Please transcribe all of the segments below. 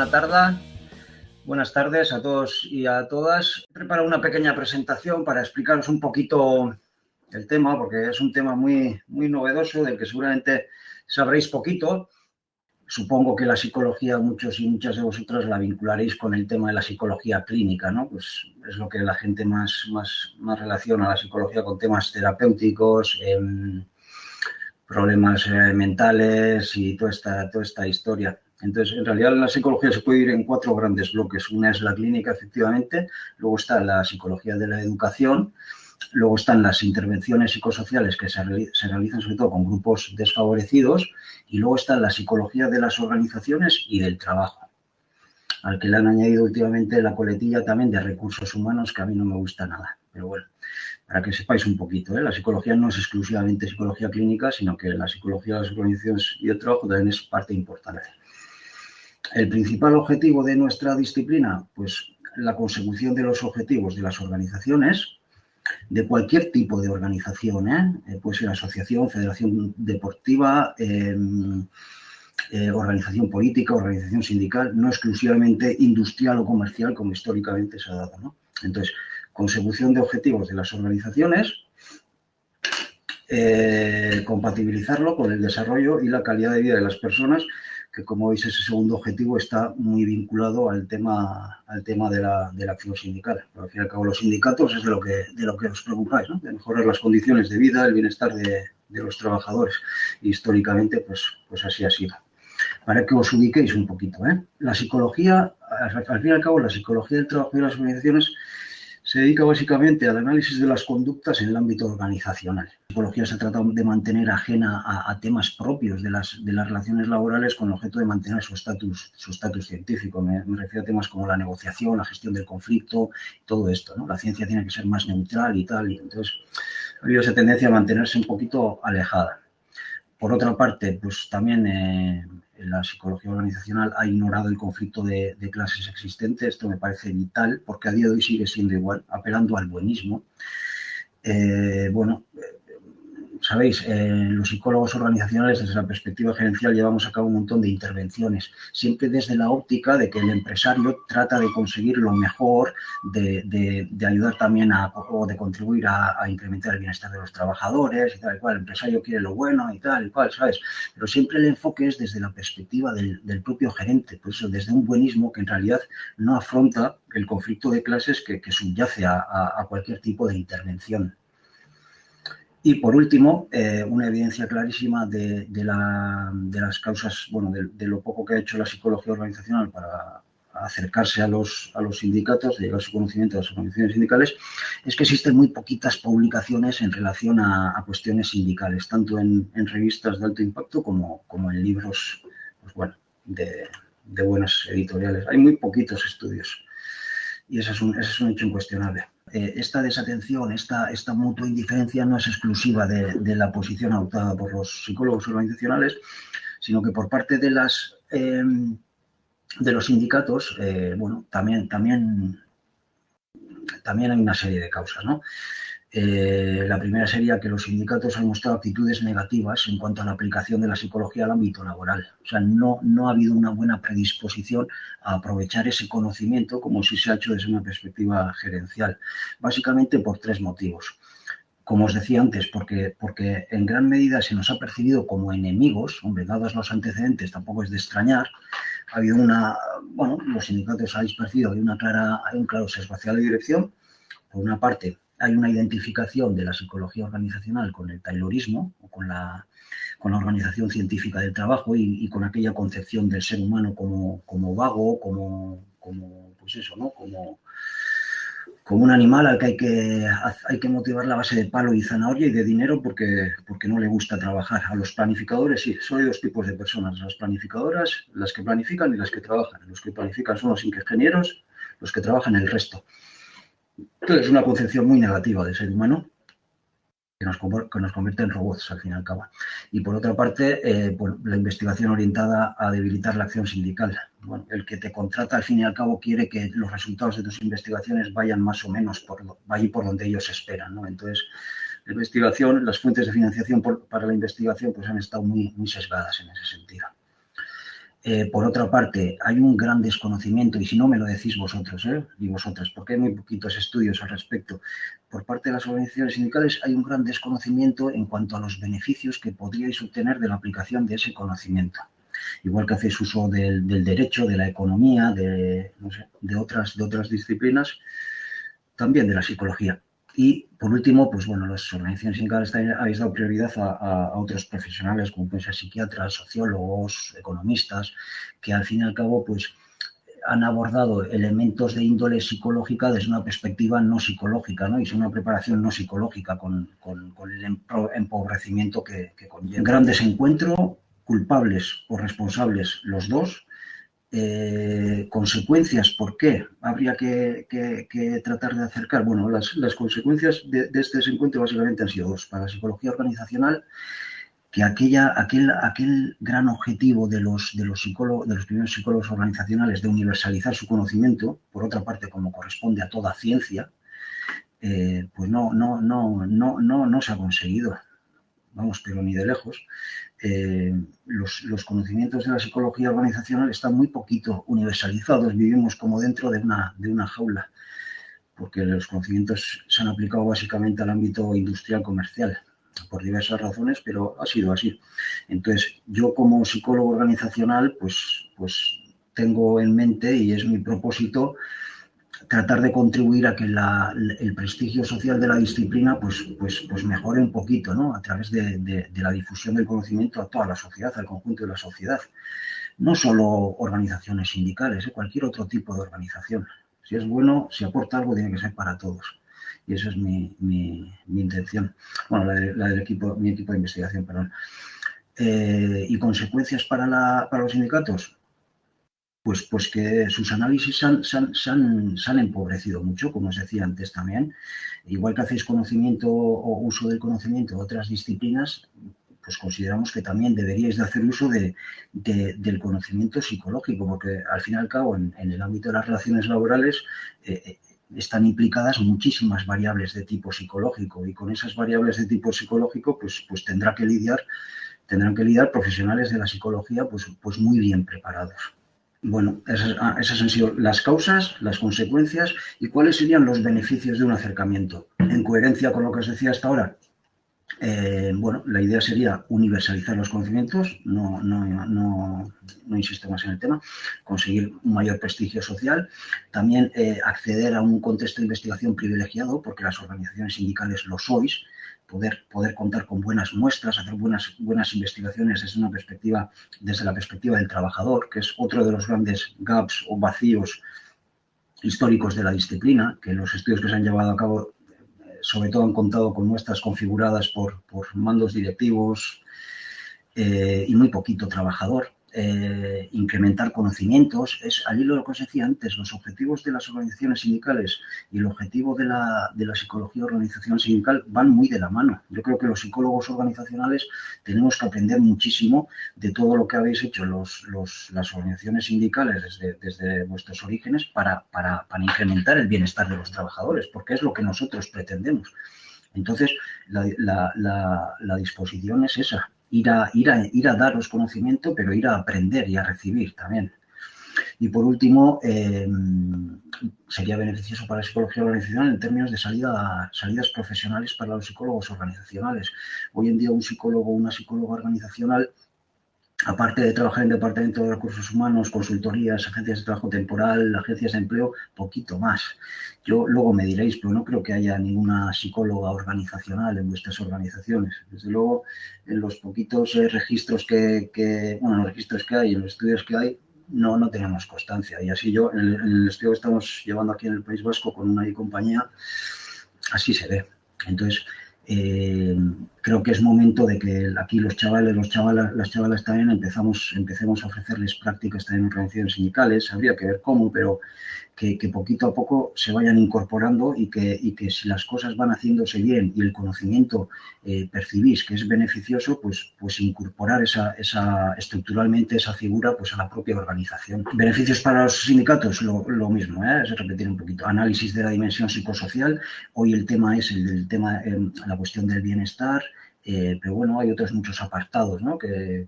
buena tarde. Buenas tardes a todos y a todas. He preparado una pequeña presentación para explicaros un poquito el tema, porque es un tema muy novedoso, del que seguramente sabréis poquito. Supongo que la psicología, muchos y muchas de vosotras la vincularéis con el tema de la psicología clínica, ¿no? Pues es lo que la gente más relaciona la psicología con temas terapéuticos, problemas mentales y toda esta historia. Entonces, en realidad la psicología se puede ir en 4 grandes bloques. Una es la clínica, efectivamente, luego está la psicología de la educación, luego están las intervenciones psicosociales que se realizan sobre todo con grupos desfavorecidos, y luego está la psicología de las organizaciones y del trabajo, al que le han añadido últimamente la coletilla también de recursos humanos, que a mí no me gusta nada, pero bueno, para que sepáis un poquito, la psicología no es exclusivamente psicología clínica, sino que la psicología de las organizaciones y el trabajo también es parte importante. El principal objetivo de nuestra disciplina, pues la consecución de los objetivos de las organizaciones, de cualquier tipo de organización, puede ser asociación, federación deportiva, organización política, organización sindical, no exclusivamente industrial o comercial como históricamente se ha dado, ¿no? Entonces, consecución de objetivos de las organizaciones, compatibilizarlo con el desarrollo y la calidad de vida de las personas, que como veis ese segundo objetivo está muy vinculado al tema de la acción sindical. Pero al fin y al cabo los sindicatos es de lo que os preocupáis, ¿no? De mejorar las condiciones de vida, el bienestar de los trabajadores. Y históricamente pues así ha sido. Para que os ubiquéis un poquito, la psicología, al fin y al cabo la psicología del trabajo y de las organizaciones se dedica básicamente al análisis de las conductas en el ámbito organizacional. La psicología se trata de mantener ajena a temas propios de las relaciones laborales con el objeto de mantener su estatus científico. Me refiero a temas como la negociación, la gestión del conflicto, todo esto, ¿no? La ciencia tiene que ser más neutral y tal, y entonces ha habido esa tendencia a mantenerse un poquito alejada. Por otra parte, pues también la psicología organizacional ha ignorado el conflicto de clases existente. Esto me parece vital, porque a día de hoy sigue siendo igual, apelando al buenismo. Sabéis, los psicólogos organizacionales, desde la perspectiva gerencial, llevamos a cabo un montón de intervenciones, siempre desde la óptica de que el empresario trata de conseguir lo mejor, de ayudar también o de contribuir a incrementar el bienestar de los trabajadores y tal y cual. El empresario quiere lo bueno y tal y cual, ¿sabes? Pero siempre el enfoque es desde la perspectiva del propio gerente, por eso desde un buenismo que en realidad no afronta el conflicto de clases que subyace a cualquier tipo de intervención. Y, por último, una evidencia clarísima de las causas, bueno, de lo poco que ha hecho la psicología organizacional para acercarse a los sindicatos, de llegar a su conocimiento de las organizaciones sindicales, es que existen muy poquitas publicaciones en relación a cuestiones sindicales, tanto en revistas de alto impacto como en libros, pues bueno, de buenas editoriales. Hay muy poquitos estudios y ese es un hecho incuestionable. Esta desatención, esta mutua indiferencia no es exclusiva de la posición adoptada por los psicólogos organizacionales, sino que por parte de los sindicatos, bueno, también hay una serie de causas, ¿no? La primera sería que los sindicatos han mostrado actitudes negativas en cuanto a la aplicación de la psicología al ámbito laboral. O sea, no ha habido una buena predisposición a aprovechar ese conocimiento como si se ha hecho desde una perspectiva gerencial. Básicamente por 3 motivos. Como os decía antes, porque en gran medida se nos ha percibido como enemigos. Hombre, dados los antecedentes, tampoco es de extrañar. Ha habido los sindicatos habéis percibido, hay un claro sesgo hacia la dirección. Por una parte, hay una identificación de la psicología organizacional con el taylorismo o con la organización científica del trabajo y con aquella concepción del ser humano como vago, pues eso, ¿no? Como un animal al que hay que motivar a base de palo y zanahoria y de dinero porque no le gusta trabajar. A los planificadores, sí, solo hay 2 tipos de personas: las planificadoras, las que planifican, y las que trabajan. Los que planifican son los ingenieros, los que trabajan el resto. Entonces, es una concepción muy negativa del ser humano que nos convierte en robots, al fin y al cabo. Y por otra parte, la investigación orientada a debilitar la acción sindical. Bueno, el que te contrata, al fin y al cabo, quiere que los resultados de tus investigaciones vayan más o menos por donde ellos esperan, ¿no? Entonces, la investigación, las fuentes de financiación para la investigación, pues han estado muy sesgadas en ese sentido. Por otra parte, hay un gran desconocimiento, y si no me lo decís vosotros, y vosotras, porque hay muy poquitos estudios al respecto. Por parte de las organizaciones sindicales hay un gran desconocimiento en cuanto a los beneficios que podríais obtener de la aplicación de ese conocimiento. Igual que hacéis uso del derecho, de la economía, no sé, de otras disciplinas, también de la psicología. Y, por último, pues bueno, las organizaciones sindicales también habéis dado prioridad a otros profesionales, como pueden ser psiquiatras, sociólogos, economistas, que al fin y al cabo, pues, han abordado elementos de índole psicológica desde una perspectiva no psicológica, ¿no? Y es una preparación no psicológica con el empobrecimiento que conlleva. Gran desencuentro, culpables o responsables los dos. Consecuencias, ¿por qué? Habría que tratar de acercar. Bueno, las consecuencias de este desencuentro básicamente han sido dos. Para la psicología organizacional, que aquel gran objetivo de los primeros psicólogos organizacionales de universalizar su conocimiento, por otra parte, como corresponde a toda ciencia, pues no se ha conseguido. Vamos, pero ni de lejos. Los conocimientos de la psicología organizacional están muy poquito universalizados. Vivimos como dentro de una jaula, porque los conocimientos se han aplicado básicamente al ámbito industrial comercial, por diversas razones, pero ha sido así. Entonces, yo como psicólogo organizacional, pues tengo en mente, y es mi propósito, tratar de contribuir a que el prestigio social de la disciplina pues mejore un poquito, ¿no? A través de la difusión del conocimiento a toda la sociedad, al conjunto de la sociedad. No solo organizaciones sindicales, cualquier otro tipo de organización. Si es bueno, si aporta algo, tiene que ser para todos. Y esa es mi intención. Bueno, la del equipo, mi equipo de investigación, perdón. ¿Y consecuencias para los sindicatos? Pues que sus análisis se han empobrecido mucho, como os decía antes también. Igual que hacéis conocimiento o uso del conocimiento de otras disciplinas, pues consideramos que también deberíais de hacer uso del conocimiento psicológico, porque al fin y al cabo en el ámbito de las relaciones laborales están implicadas muchísimas variables de tipo psicológico, y con esas variables de tipo psicológico pues tendrán que lidiar profesionales de la psicología pues muy bien preparados. Bueno, esas han sido las causas, las consecuencias y cuáles serían los beneficios de un acercamiento. En coherencia con lo que os decía hasta ahora, bueno, la idea sería universalizar los conocimientos, no insisto más en el tema, conseguir un mayor prestigio social, también acceder a un contexto de investigación privilegiado, porque las organizaciones sindicales lo sois, poder contar con buenas muestras, hacer buenas investigaciones desde la perspectiva del trabajador, que es otro de los grandes gaps o vacíos históricos de la disciplina, que los estudios que se han llevado a cabo sobre todo han contado con muestras configuradas por mandos directivos y muy poquito trabajador. Incrementar conocimientos, es al hilo de lo que os decía antes, los objetivos de las organizaciones sindicales y el objetivo de la psicología organizacional sindical van muy de la mano. Yo creo que los psicólogos organizacionales tenemos que aprender muchísimo de todo lo que habéis hecho las organizaciones sindicales desde vuestros orígenes para incrementar el bienestar de los trabajadores, porque es lo que nosotros pretendemos. Entonces, la disposición es esa. Ir a daros conocimiento, pero ir a aprender y a recibir también. Y por último, sería beneficioso para la psicología organizacional en términos de salidas profesionales para los psicólogos organizacionales. Hoy en día un psicólogo o una psicóloga organizacional, aparte de trabajar en departamento de recursos humanos, consultorías, agencias de trabajo temporal, agencias de empleo, poquito más. Yo luego me diréis, pero no creo que haya ninguna psicóloga organizacional en vuestras organizaciones. Desde luego, en los poquitos registros los registros que hay, en los estudios que hay, no tenemos constancia. Y así yo, en el estudio que estamos llevando aquí en el País Vasco con una compañía, así se ve. Entonces, creo que es momento de que aquí las chavalas también empecemos a ofrecerles prácticas también en organizaciones sindicales. Habría que ver cómo, pero que poquito a poco se vayan incorporando y que si las cosas van haciéndose bien y el conocimiento percibís que es beneficioso, pues incorporar estructuralmente esa figura pues a la propia organización. Beneficios para los sindicatos, lo mismo, es repetir un poquito. Análisis de la dimensión psicosocial. Hoy el tema es la cuestión del bienestar, pero bueno, hay otros muchos apartados, ¿no? que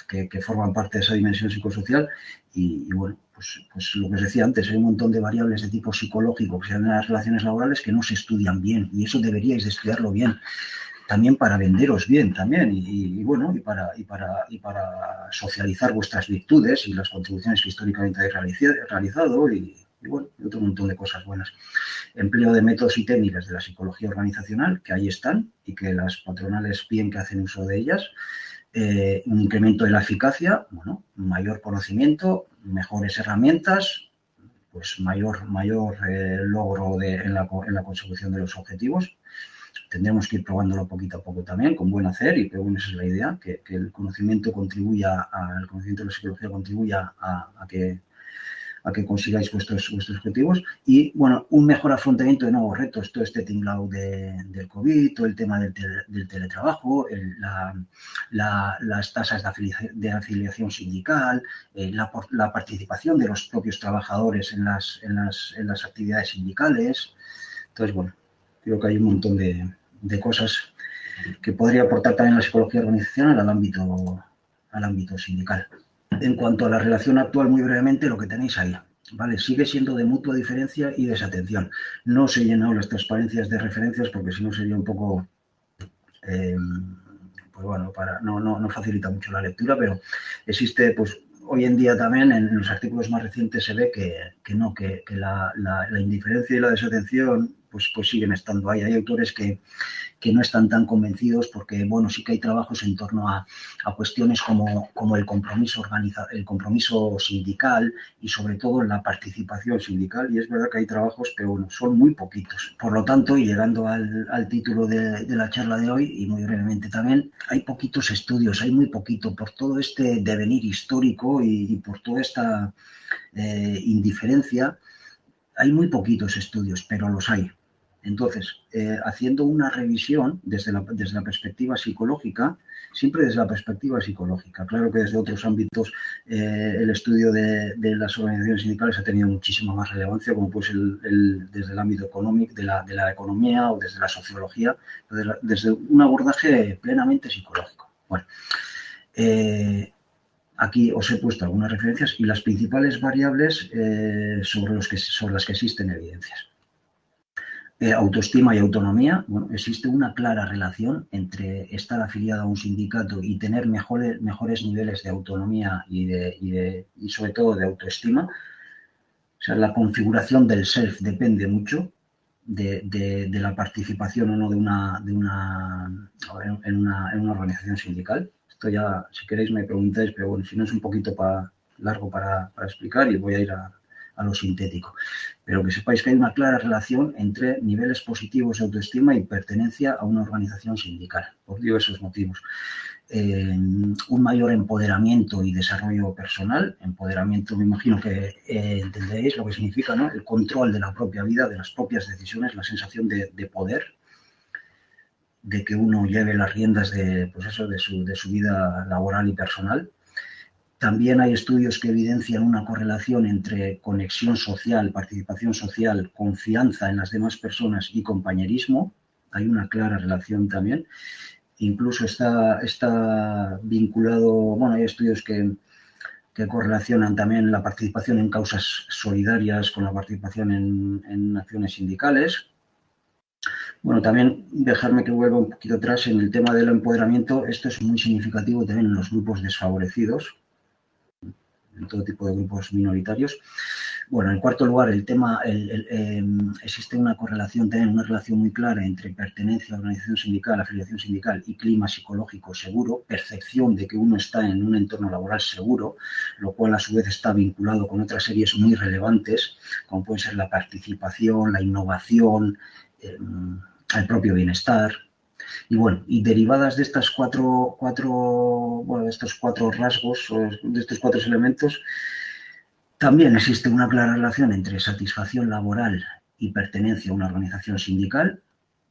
que forman parte de esa dimensión psicosocial y bueno, pues lo que os decía antes, hay un montón de variables de tipo psicológico que se dan en las relaciones laborales que no se estudian bien y eso deberíais de estudiarlo bien. También para venderos bien también y bueno, y para socializar vuestras virtudes y las contribuciones que históricamente habéis realizado y bueno, y otro montón de cosas buenas. Empleo de métodos y técnicas de la psicología organizacional, que ahí están y que las patronales bien que hacen uso de ellas. Un incremento de la eficacia, bueno, mayor conocimiento, mejores herramientas, pues mayor logro en la consecución de los objetivos. Tendremos que ir probándolo poquito a poco también, con buen hacer, y pero bueno, esa es la idea, que el conocimiento contribuya, el conocimiento de la psicología contribuya a que consigáis vuestros objetivos y, bueno, un mejor afrontamiento de nuevos retos, todo este tinglao del COVID, todo el tema del teletrabajo, las tasas de afiliación sindical, la participación de los propios trabajadores en las actividades sindicales. Entonces, bueno, creo que hay un montón de cosas que podría aportar también la psicología organizacional al ámbito sindical. En cuanto a la relación actual, muy brevemente, lo que tenéis ahí, ¿vale? Sigue siendo de mutua diferencia y desatención. No os he llenado las transparencias de referencias porque si no sería un poco, pues bueno, no facilita mucho la lectura, pero existe, pues hoy en día también en los artículos más recientes se ve que la indiferencia y la desatención pues siguen estando ahí. Hay autores que no están tan convencidos porque, bueno, sí que hay trabajos en torno a cuestiones como el compromiso sindical y sobre todo la participación sindical, y es verdad que hay trabajos, pero bueno, son muy poquitos. Por lo tanto, y llegando al título de la charla de hoy, y muy brevemente también, hay poquitos estudios, hay muy poquito, por todo este devenir histórico y por toda esta indiferencia, hay muy poquitos estudios, pero los hay. Entonces, haciendo una revisión desde la perspectiva psicológica, siempre desde la perspectiva psicológica. Claro que desde otros ámbitos el estudio de las organizaciones sindicales ha tenido muchísima más relevancia, como pues desde el ámbito económico, de la economía o desde la sociología, desde un abordaje plenamente psicológico. Bueno, aquí os he puesto algunas referencias y las principales variables sobre las que existen evidencias. Autoestima y autonomía. Bueno, existe una clara relación entre estar afiliado a un sindicato y tener mejores niveles de autonomía y sobre todo de autoestima. O sea, la configuración del self depende mucho de la participación o no en una organización sindical. Esto ya, si queréis, me preguntáis, pero bueno, si no es un poquito largo para explicar y voy a ir a lo sintético. Pero que sepáis que hay una clara relación entre niveles positivos de autoestima y pertenencia a una organización sindical, por diversos motivos. Un mayor empoderamiento y desarrollo personal. Empoderamiento, me imagino que entenderéis lo que significa, ¿no? El control de la propia vida, de las propias decisiones, la sensación de poder, de que uno lleve las riendas de su vida laboral y personal. También hay estudios que evidencian una correlación entre conexión social, participación social, confianza en las demás personas y compañerismo. Hay una clara relación también. Incluso está vinculado, bueno, hay estudios que correlacionan también la participación en causas solidarias con la participación en acciones sindicales. Bueno, también dejarme que vuelva un poquito atrás en el tema del empoderamiento. Esto es muy significativo también en los grupos desfavorecidos, en todo tipo de grupos minoritarios. Bueno, en cuarto lugar, existe una correlación, también una relación muy clara entre pertenencia a organización sindical, afiliación sindical y clima psicológico seguro, percepción de que uno está en un entorno laboral seguro, lo cual a su vez está vinculado con otras series muy relevantes, como pueden ser la participación, la innovación, el propio bienestar. Y bueno, y derivadas de estos cuatro rasgos, de estos cuatro elementos, también existe una clara relación entre satisfacción laboral y pertenencia a una organización sindical.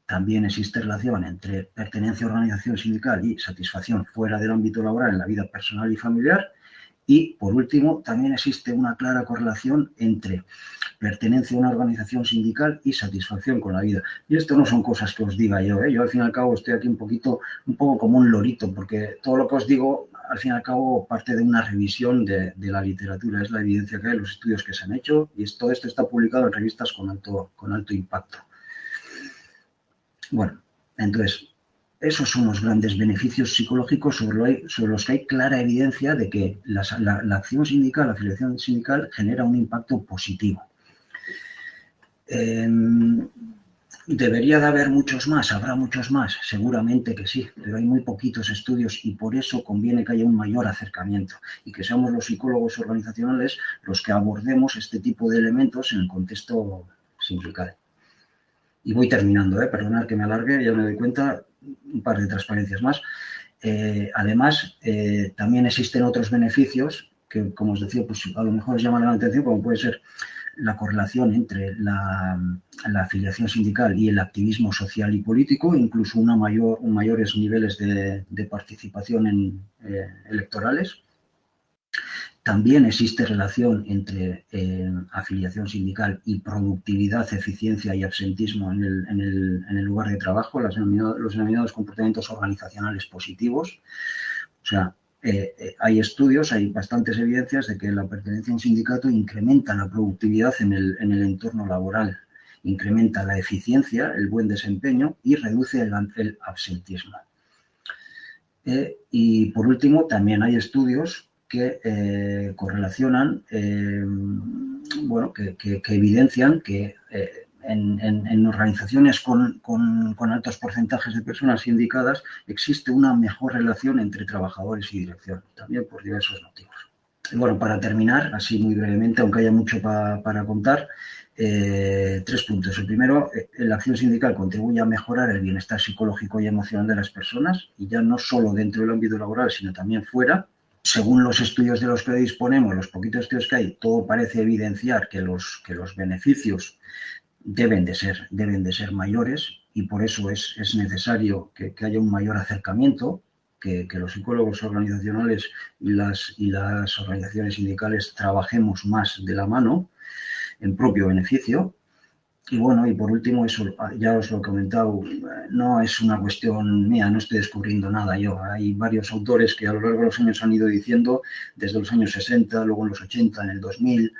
También existe relación entre pertenencia a una organización sindical y satisfacción fuera del ámbito laboral en la vida personal y familiar. Y, por último, también existe una clara correlación entre pertenencia a una organización sindical y satisfacción con la vida. Y esto no son cosas que os diga yo, ¿eh? Yo, al fin y al cabo, estoy aquí un poco como un lorito, porque todo lo que os digo al fin y al cabo, parte de una revisión de la literatura, es la evidencia que hay, los estudios que se han hecho, y todo esto está publicado en revistas con alto impacto. Bueno, entonces, esos son los grandes beneficios psicológicos sobre los que hay clara evidencia de que la acción sindical, la afiliación sindical, genera un impacto positivo. ¿Debería de haber muchos más? ¿Habrá muchos más? Seguramente que sí, pero hay muy poquitos estudios y por eso conviene que haya un mayor acercamiento y que seamos los psicólogos organizacionales los que abordemos este tipo de elementos en el contexto sindical. Y voy terminando, perdonad que me alargue, ya me doy cuenta, un par de transparencias más. Además, también existen otros beneficios que, como os decía, pues a lo mejor os llaman la atención, como puede ser la correlación entre la afiliación sindical y el activismo social y político, incluso mayores niveles de participación electorales. También existe relación entre afiliación sindical y productividad, eficiencia y absentismo en el lugar de trabajo, los denominados comportamientos organizacionales positivos. O sea, hay estudios, hay bastantes evidencias de que la pertenencia a un sindicato incrementa la productividad en el entorno laboral, incrementa la eficiencia, el buen desempeño y reduce el absentismo. Y por último, también hay estudios que correlacionan, bueno, que evidencian que en organizaciones con altos porcentajes de personas sindicadas existe una mejor relación entre trabajadores y dirección, también por diversos motivos. Y bueno, para terminar, así muy brevemente, aunque haya mucho para contar, 3 puntos. El primero, la acción sindical contribuye a mejorar el bienestar psicológico y emocional de las personas, y ya no solo dentro del ámbito laboral, sino también fuera. Según los estudios de los que disponemos, los poquitos estudios que hay, todo parece evidenciar que los beneficios deben de ser mayores, y por eso es necesario que haya un mayor acercamiento, que los psicólogos organizacionales y las organizaciones sindicales trabajemos más de la mano en propio beneficio. Y bueno, y por último, eso ya os lo he comentado, no es una cuestión mía, no estoy descubriendo nada yo. Hay varios autores que a lo largo de los años han ido diciendo, desde los años 60, luego en los 80, en el 2000,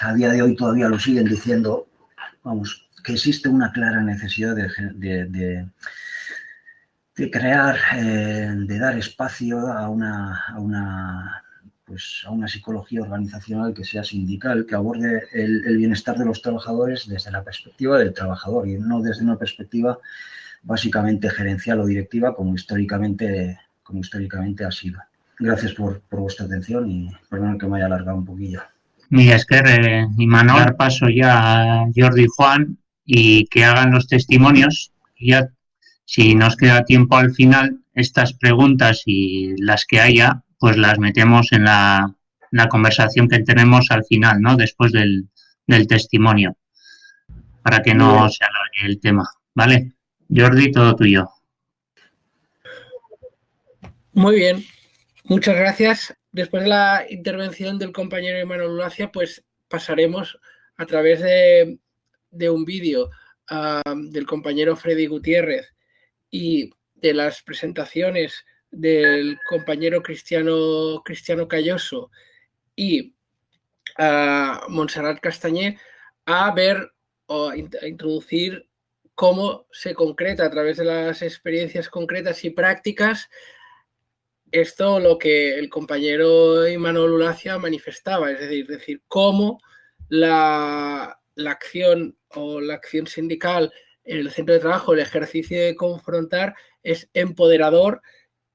a día de hoy todavía lo siguen diciendo, vamos, que existe una clara necesidad de crear, de dar espacio a una psicología organizacional que sea sindical, que aborde el bienestar de los trabajadores desde la perspectiva del trabajador y no desde una perspectiva básicamente gerencial o directiva como históricamente ha sido. Gracias por vuestra atención y perdón que me haya alargado un poquillo. Mira, es que Imanol, dar paso ya a Jordi y Juan y que hagan los testimonios. Ya, si nos queda tiempo al final, estas preguntas y las que haya, pues las metemos en la conversación que tenemos al final, ¿no? Después del testimonio, para que no se alargue el tema, ¿vale? Jordi, todo tuyo. Muy bien, muchas gracias. Después de la intervención del compañero Imanol Ulacia, pues pasaremos a través de un vídeo del compañero Freddy Gutiérrez y de las presentaciones del compañero Cristiano Calloso y a Montserrat Castañé a ver o a introducir cómo se concreta a través de las experiencias concretas y prácticas esto lo que el compañero Imanol Ulacia manifestaba, es decir, cómo la acción o la acción sindical en el centro de trabajo, el ejercicio de confrontar es empoderador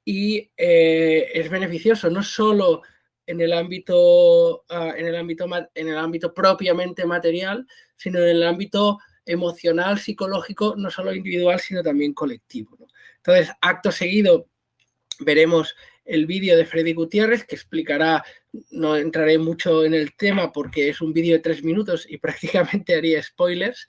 y es beneficioso no solo en el ámbito propiamente material, sino en el ámbito emocional, psicológico, no solo individual, sino también colectivo, ¿no? Entonces, acto seguido, veremos el vídeo de Freddy Gutiérrez que explicará, no entraré mucho en el tema porque es un vídeo de 3 minutos y prácticamente haría spoilers.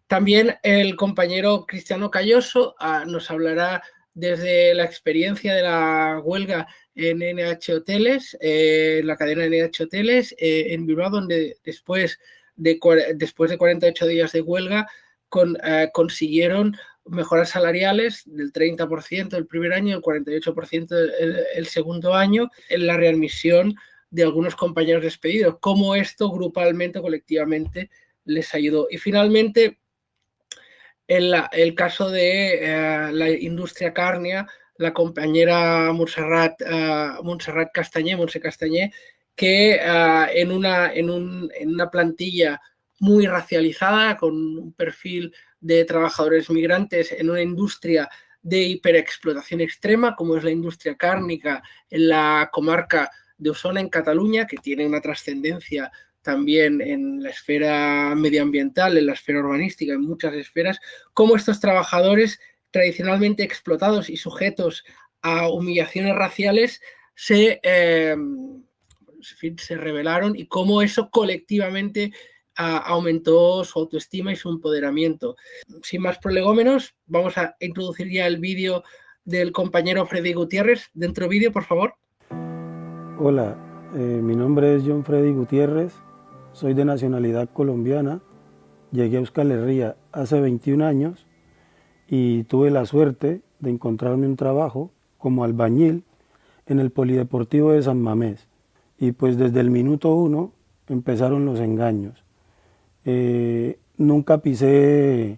También el compañero Cristiano Calloso nos hablará desde la experiencia de la huelga en NH Hoteles, la cadena NH Hoteles en Bilbao, donde después de 48 días de huelga consiguieron mejoras salariales del 30% el primer año, el 48% el segundo año, en la readmisión de algunos compañeros despedidos, cómo esto grupalmente o colectivamente les ayudó. Y finalmente, el caso de la industria cárnica, la compañera Montserrat Castañé, que en una plantilla muy racializada, con un perfil de trabajadores migrantes en una industria de hiperexplotación extrema, como es la industria cárnica en la comarca de Osona, en Cataluña, que tiene una trascendencia también en la esfera medioambiental, en la esfera urbanística, en muchas esferas, cómo estos trabajadores tradicionalmente explotados y sujetos a humillaciones raciales se rebelaron y cómo eso colectivamente aumentó su autoestima y su empoderamiento. Sin más prolegómenos, vamos a introducir ya el vídeo del compañero Freddy Gutiérrez. Dentro vídeo, por favor. Hola, mi nombre es John Freddy Gutiérrez, soy de nacionalidad colombiana, llegué a Euskal Herria hace 21 años y tuve la suerte de encontrarme un trabajo como albañil en el Polideportivo de San Mamés. Y pues desde el minuto 1 empezaron los engaños. Nunca pisé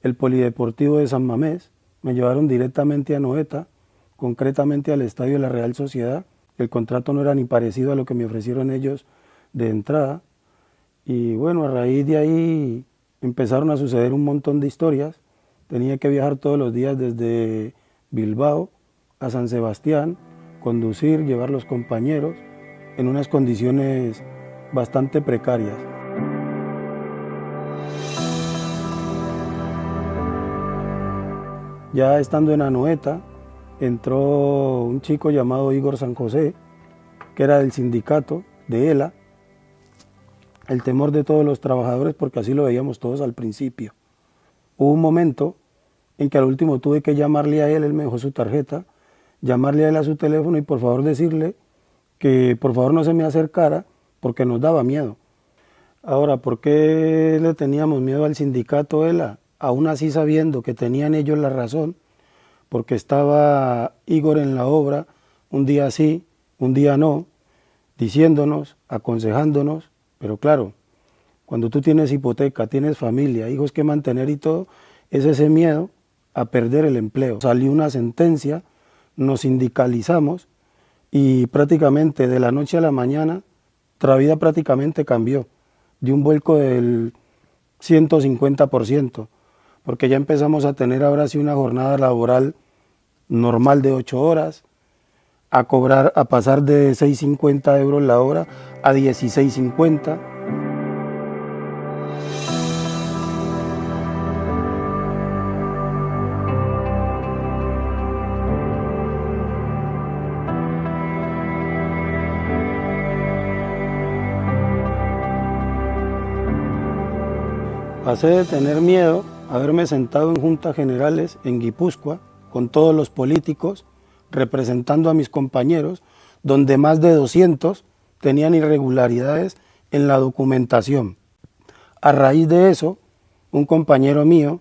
el Polideportivo de San Mamés, me llevaron directamente a Anoeta, concretamente al estadio de la Real Sociedad. El contrato no era ni parecido a lo que me ofrecieron ellos de entrada. Y bueno, a raíz de ahí empezaron a suceder un montón de historias. Tenía que viajar todos los días desde Bilbao a San Sebastián, conducir, llevar los compañeros en unas condiciones bastante precarias. Ya estando en Anoeta, entró un chico llamado Igor San José, que era del sindicato de ELA, el temor de todos los trabajadores, porque así lo veíamos todos al principio. Hubo un momento en que al último tuve que llamarle a él me dejó su tarjeta, llamarle a él a su teléfono y por favor decirle que por favor no se me acercara porque nos daba miedo. Ahora, ¿por qué le teníamos miedo al sindicato ELA? Aún así sabiendo que tenían ellos la razón, porque estaba Igor en la obra, un día sí, un día no, diciéndonos, aconsejándonos, pero claro, cuando tú tienes hipoteca, tienes familia, hijos que mantener y todo, es ese miedo a perder el empleo. Salió una sentencia, nos sindicalizamos y prácticamente de la noche a la mañana, nuestra vida prácticamente cambió, de un vuelco del 150%, porque ya empezamos a tener ahora sí una jornada laboral normal de 8 horas, a cobrar, a pasar de 6,50 € la hora a 16,50. Pasé de tener miedo a haberme sentado en juntas generales en Guipúzcoa con todos los políticos representando a mis compañeros, donde más de 200 tenían irregularidades en la documentación. A raíz de eso, un compañero mío,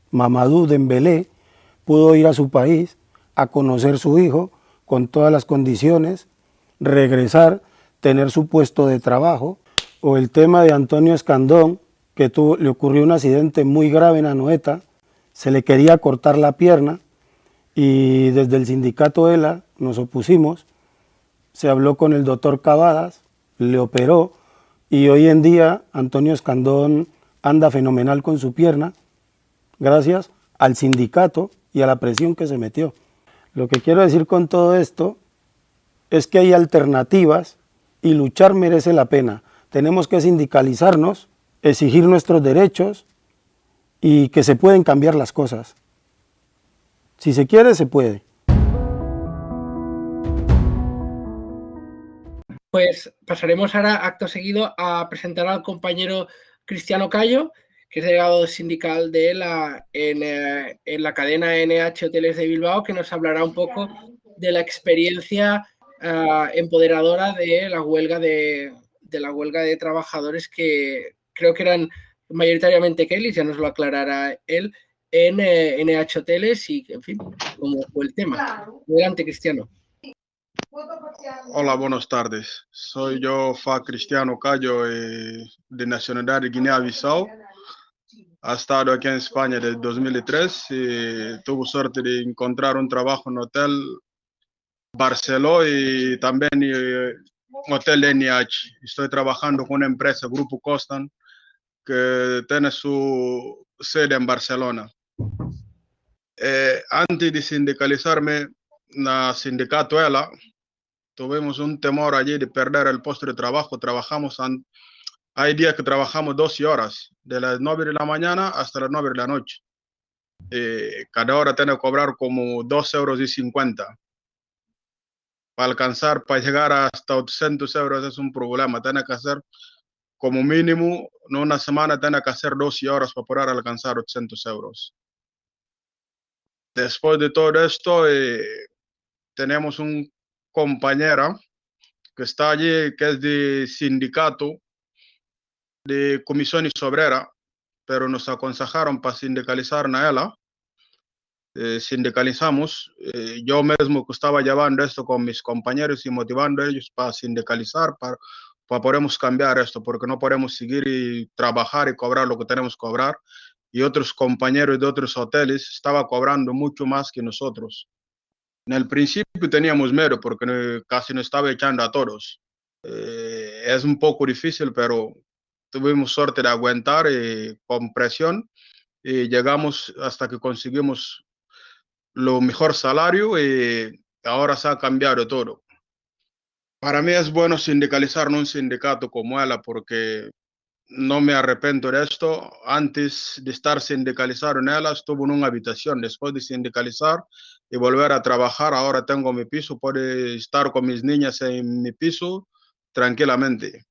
Mamadou Dembélé, pudo ir a su país a conocer a su hijo con todas las condiciones, regresar, tener su puesto de trabajo. O el tema de Antonio Escandón, que le ocurrió un accidente muy grave en Anoeta, se le quería cortar la pierna y desde el sindicato ELA nos opusimos, se habló con el doctor Cavadas, le operó y hoy en día Antonio Escandón anda fenomenal con su pierna gracias al sindicato y a la presión que se metió. Lo que quiero decir con todo esto es que hay alternativas y luchar merece la pena. Tenemos que sindicalizarnos, exigir nuestros derechos y que se pueden cambiar las cosas. Si se quiere, se puede. Pues pasaremos ahora, acto seguido, a presentar al compañero Cristiano Cayo, que es delegado sindical de ELA en la cadena NH Hoteles de Bilbao, que nos hablará un poco de la experiencia empoderadora de la huelga de trabajadores que creo que eran mayoritariamente Kellys, ya nos lo aclarará él, en NH Hoteles y, en fin, cómo fue el tema. Adelante, Cristiano. Hola, buenas tardes. Soy yo, Fa Cristiano Cayo, de nacionalidad de Guinea-Bissau. Ha estado aquí en España desde 2003 y tuvo suerte de encontrar un trabajo en Hotel Barceló y también Hotel NH. Estoy trabajando con una empresa, Grupo Costan, que tiene su sede en Barcelona. Antes de sindicalizarme en el sindicato ELA, tuvimos un temor allí de perder el puesto de trabajo. Hay días que trabajamos 12 horas, de las 9 de la mañana hasta las 9 de la noche. Cada hora tiene que cobrar como 2,50 euros. Para llegar hasta 800 euros es un problema. Tiene que hacer como mínimo, en una semana tiene que hacer 12 horas para poder alcanzar 800 euros. Después de todo esto, tenemos un compañera que está allí, que es de sindicato de comisiones obreras, pero nos aconsejaron para sindicalizar a ella. Sindicalizamos. Yo mismo que estaba llevando esto con mis compañeros y motivando a ellos para sindicalizar, para podemos cambiar esto, porque no podemos seguir y trabajar y cobrar lo que tenemos que cobrar. Y otros compañeros de otros hoteles estaban cobrando mucho más que nosotros. En el principio teníamos miedo porque casi nos estaba echando a todos. Es un poco difícil, pero tuvimos suerte de aguantar con presión y llegamos hasta que conseguimos lo mejor salario y ahora se ha cambiado todo. Para mí es bueno sindicalizar en un sindicato como ELA porque no me arrepiento de esto. Antes de estar sindicalizado en ELA estuve en una habitación. Después de sindicalizar y volver a trabajar, ahora tengo mi piso, puedo estar con mis niñas en mi piso tranquilamente.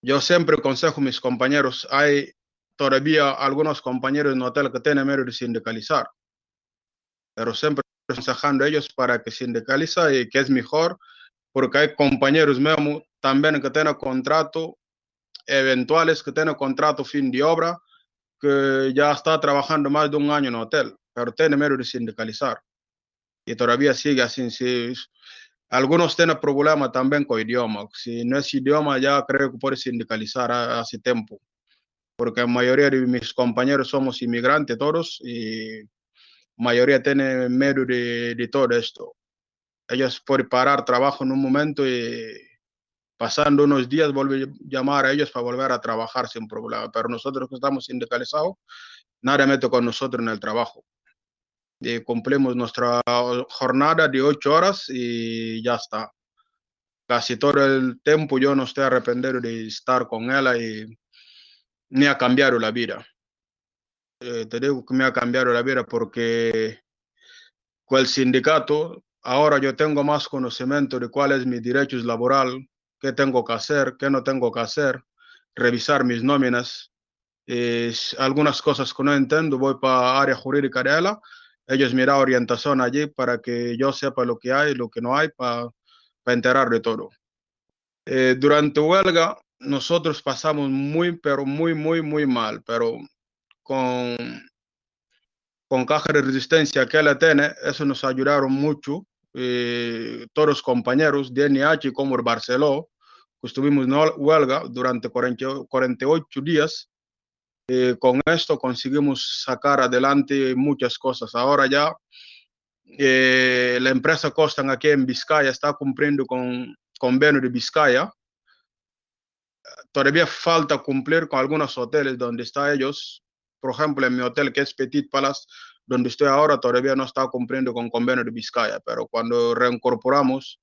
Yo siempre aconsejo a mis compañeros, hay todavía algunos compañeros en hotel que tienen miedo de sindicalizar, pero siempre aconsejando a ellos para que sindicaliza y que es mejor, porque hay compañeros mismos también que tienen contrato, eventuales que tienen contrato fin de obra, que ya está trabajando más de un año en hotel, pero tiene miedo de sindicalizar y todavía sigue así. Si, algunos tienen problemas también con idioma. Si no es idioma, ya creo que puede sindicalizar hace tiempo, porque la mayoría de mis compañeros somos inmigrantes todos y la mayoría tienen miedo de todo esto. Ellos pueden parar trabajo en un momento y pasando unos días vuelven a llamar a ellos para volver a trabajar sin problema. Pero nosotros que estamos sindicalizados, nadie mete con nosotros en el trabajo. Y cumplimos nuestra jornada de 8 horas y ya está. Casi todo el tiempo yo no estoy arrepentido de estar con ella y me ha cambiado la vida. Te digo que me ha cambiado la vida porque con el sindicato ahora yo tengo más conocimiento de cuál es mi derecho laboral, qué tengo que hacer, qué no tengo que hacer, revisar mis nóminas. Algunas cosas que no entiendo, voy para área jurídica de ella. Ellos me dan orientación allí para que yo sepa lo que hay y lo que no hay para enterar de todo. Durante huelga, nosotros pasamos pero muy mal, pero con caja de resistencia que ella tiene, eso nos ayudaron mucho. Todos los compañeros de NH como el Barceló, que estuvimos en huelga durante 48 días. Con esto conseguimos sacar adelante muchas cosas. Ahora ya la empresa Costan aquí en Vizcaya está cumpliendo con convenio de Vizcaya. Todavía falta cumplir con algunos hoteles donde están ellos. Por ejemplo, en mi hotel que es Petit Palace, donde estoy ahora, todavía no está cumpliendo con convenio de Vizcaya. Pero cuando reincorporamos,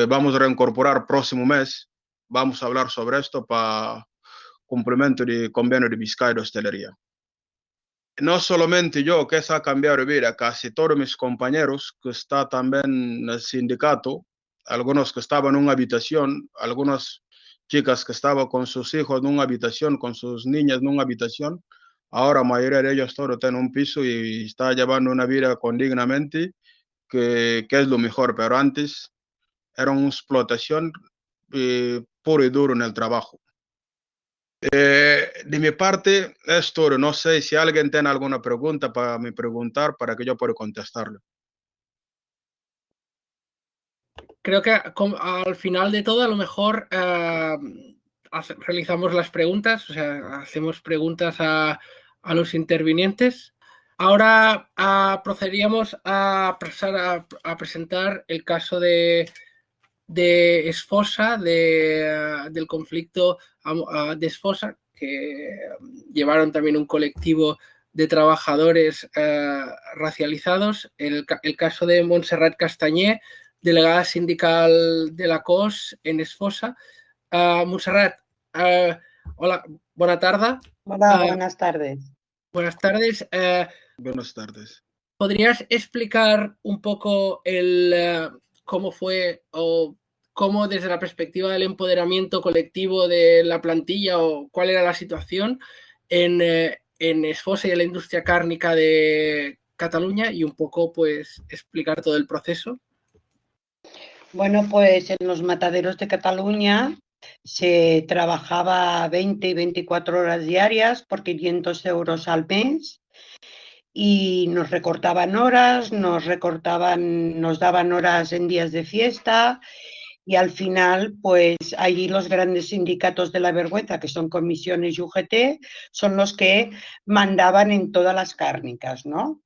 vamos a reincorporar próximo mes, vamos a hablar sobre esto para cumplimiento de convenio de Vizcaya de hostelería. No solamente yo, que se ha cambiado de vida, casi todos mis compañeros que están también en el sindicato, algunos que estaban en una habitación, algunas chicas que estaban con sus hijos en una habitación, con sus niñas en una habitación, ahora la mayoría de ellos todos tienen un piso y están llevando una vida dignamente, que es lo mejor, pero antes era una explotación puro y duro en el trabajo. De mi parte es todo. No sé si alguien tiene alguna pregunta para me preguntar para que yo pueda contestarle. Creo que al final de todo a lo mejor realizamos las preguntas, o sea, hacemos preguntas a los intervinientes. Ahora procederíamos a presentar el caso de Esfosa, del conflicto de Esfosa, que llevaron también un colectivo de trabajadores racializados. El caso de Montserrat Castañé, delegada sindical de la COS en Esfosa. Montserrat, hola, buena tarde. Hola, buenas tardes. Buenas tardes. Buenas tardes. ¿Podrías explicar un poco cómo fue o cómo desde la perspectiva del empoderamiento colectivo de la plantilla o cuál era la situación en Esfosa y en la industria cárnica de Cataluña y un poco pues explicar todo el proceso? Bueno, pues en los mataderos de Cataluña se trabajaba 20 y 24 horas diarias por 500 euros al mes y nos recortaban horas, nos daban horas en días de fiesta y al final, pues allí los grandes sindicatos de la vergüenza, que son Comisiones y UGT, son los que mandaban en todas las cárnicas, ¿no?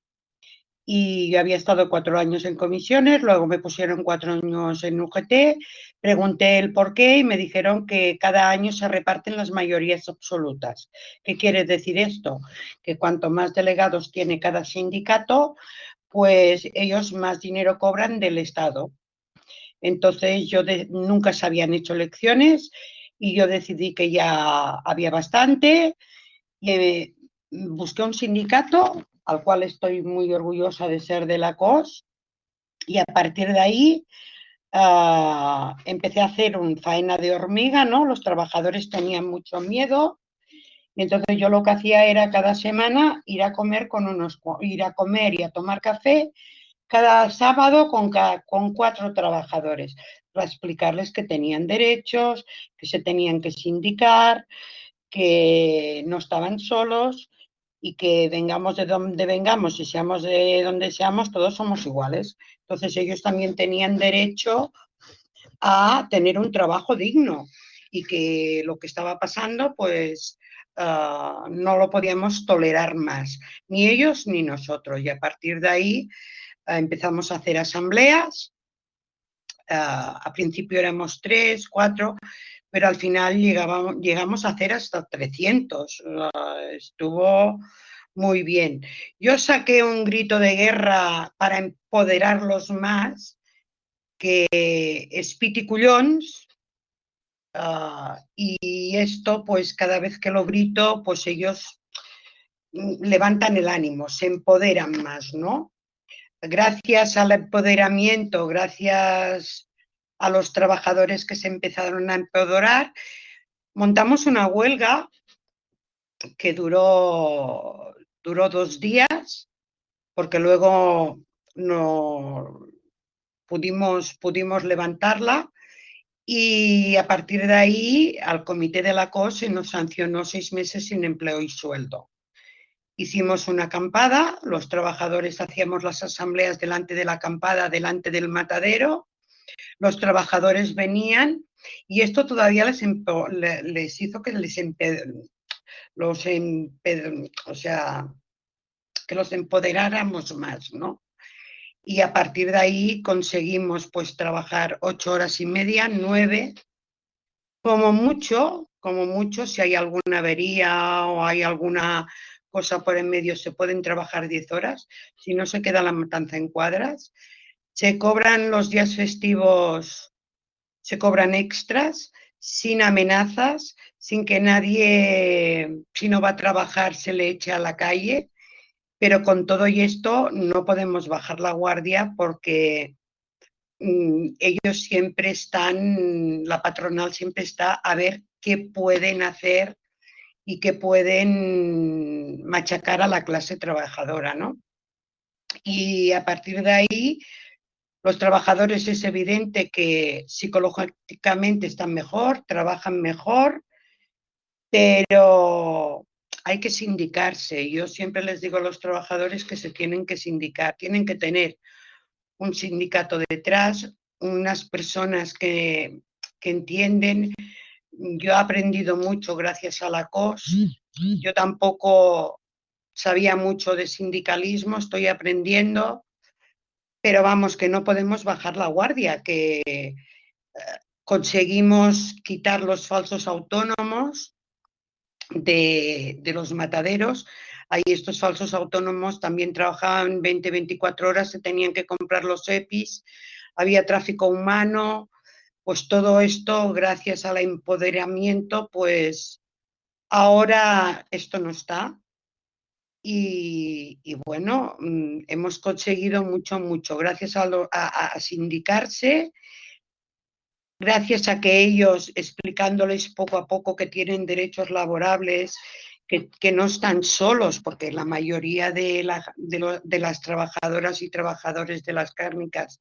Y yo había estado 4 años en comisiones, luego me pusieron 4 años en UGT, pregunté el por qué y me dijeron que cada año se reparten las mayorías absolutas. ¿Qué quiere decir esto? Que cuanto más delegados tiene cada sindicato, pues ellos más dinero cobran del Estado. Entonces nunca se habían hecho elecciones y yo decidí que ya había bastante y busqué un sindicato al cual estoy muy orgullosa de ser de la COS, y a partir de ahí empecé a hacer un faena de hormiga, ¿no? Los trabajadores tenían mucho miedo, y entonces yo lo que hacía era cada semana ir a comer y a tomar café cada sábado con 4 trabajadores, para explicarles que tenían derechos, que se tenían que sindicar, que no estaban solos y que vengamos de donde vengamos y seamos de donde seamos, todos somos iguales. Entonces ellos también tenían derecho a tener un trabajo digno y que lo que estaba pasando, pues no lo podíamos tolerar más, ni ellos ni nosotros. Y a partir de ahí empezamos a hacer asambleas. A principio éramos 3, 4, pero al final llegamos a hacer hasta 300. Estuvo muy bien. Yo saqué un grito de guerra para empoderarlos más, que es Piti Collons, y esto, pues cada vez que lo grito, pues ellos levantan el ánimo, se empoderan más, ¿no? Gracias al empoderamiento, gracias a los trabajadores que se empezaron a empoderar, montamos una huelga que duró 2 días, porque luego no pudimos levantarla, y a partir de ahí al comité de la COS se nos sancionó 6 meses sin empleo y sueldo. Hicimos una acampada, los trabajadores hacíamos las asambleas delante de la acampada, delante del matadero, los trabajadores venían y esto todavía les hizo que que los empoderáramos más, ¿no? Y a partir de ahí conseguimos pues trabajar 8 horas y media, 9, como mucho, si hay alguna avería o hay alguna cosa por en medio, se pueden trabajar 10 horas, si no se queda la matanza en cuadras. Se cobran los días festivos, se cobran extras, sin amenazas, sin que nadie, si no va a trabajar, se le eche a la calle. Pero con todo y esto no podemos bajar la guardia porque ellos siempre están, la patronal siempre está a ver qué pueden hacer y qué pueden machacar a la clase trabajadora, ¿no? Y a partir de ahí, los trabajadores es evidente que psicológicamente están mejor, trabajan mejor, pero hay que sindicarse. Yo siempre les digo a los trabajadores que se tienen que sindicar, tienen que tener un sindicato detrás, unas personas que entienden. Yo he aprendido mucho gracias a la COS. Yo tampoco sabía mucho de sindicalismo, estoy aprendiendo, pero vamos, que no podemos bajar la guardia, que conseguimos quitar los falsos autónomos de los mataderos. Ahí estos falsos autónomos también trabajaban 20, 24 horas, se tenían que comprar los EPIs, había tráfico humano, pues todo esto, gracias al empoderamiento, pues ahora esto no está. Y bueno, hemos conseguido mucho, gracias a sindicarse, gracias a que ellos, explicándoles poco a poco que tienen derechos laborables, que no están solos, porque la mayoría de las trabajadoras y trabajadores de las cárnicas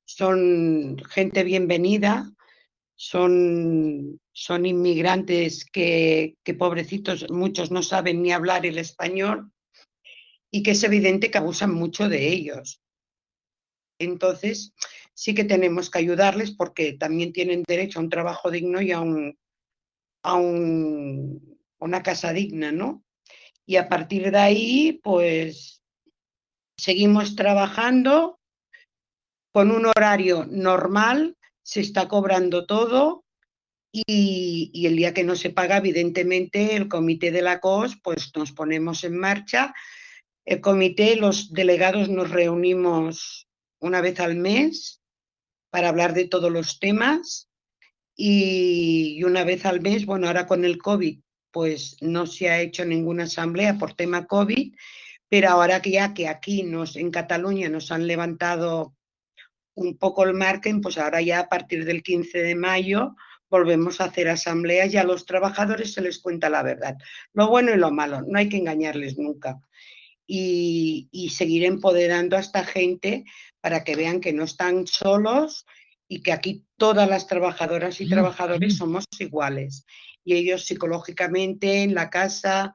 son gente bienvenida, son inmigrantes que pobrecitos, muchos no saben ni hablar el español y que es evidente que abusan mucho de ellos. Entonces, sí que tenemos que ayudarles porque también tienen derecho a un trabajo digno y a una casa digna, ¿no? Y a partir de ahí, pues, seguimos trabajando con un horario normal, se está cobrando todo y el día que no se paga, evidentemente, el comité de la COS, pues nos ponemos en marcha. El comité, los delegados nos reunimos una vez al mes para hablar de todos los temas y una vez al mes, bueno, ahora con el COVID, pues no se ha hecho ninguna asamblea por tema COVID, pero ahora que ya que aquí en Cataluña nos han levantado un poco el margen, pues ahora ya a partir del 15 de mayo volvemos a hacer asambleas y a los trabajadores se les cuenta la verdad, lo bueno y lo malo, no hay que engañarles nunca. Y seguir empoderando a esta gente para que vean que no están solos y que aquí todas las trabajadoras y trabajadores somos iguales. Y ellos psicológicamente en la casa,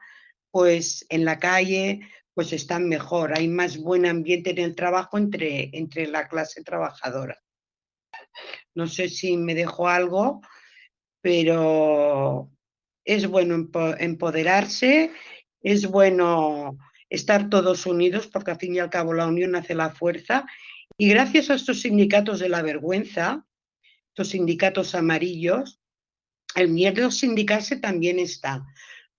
pues en la calle, pues están mejor. Hay más buen ambiente en el trabajo entre la clase trabajadora. No sé si me dejo algo, pero es bueno empoderarse, es bueno estar todos unidos, porque al fin y al cabo la unión hace la fuerza. Y gracias a estos sindicatos de la vergüenza, estos sindicatos amarillos, el miedo a sindicarse también está.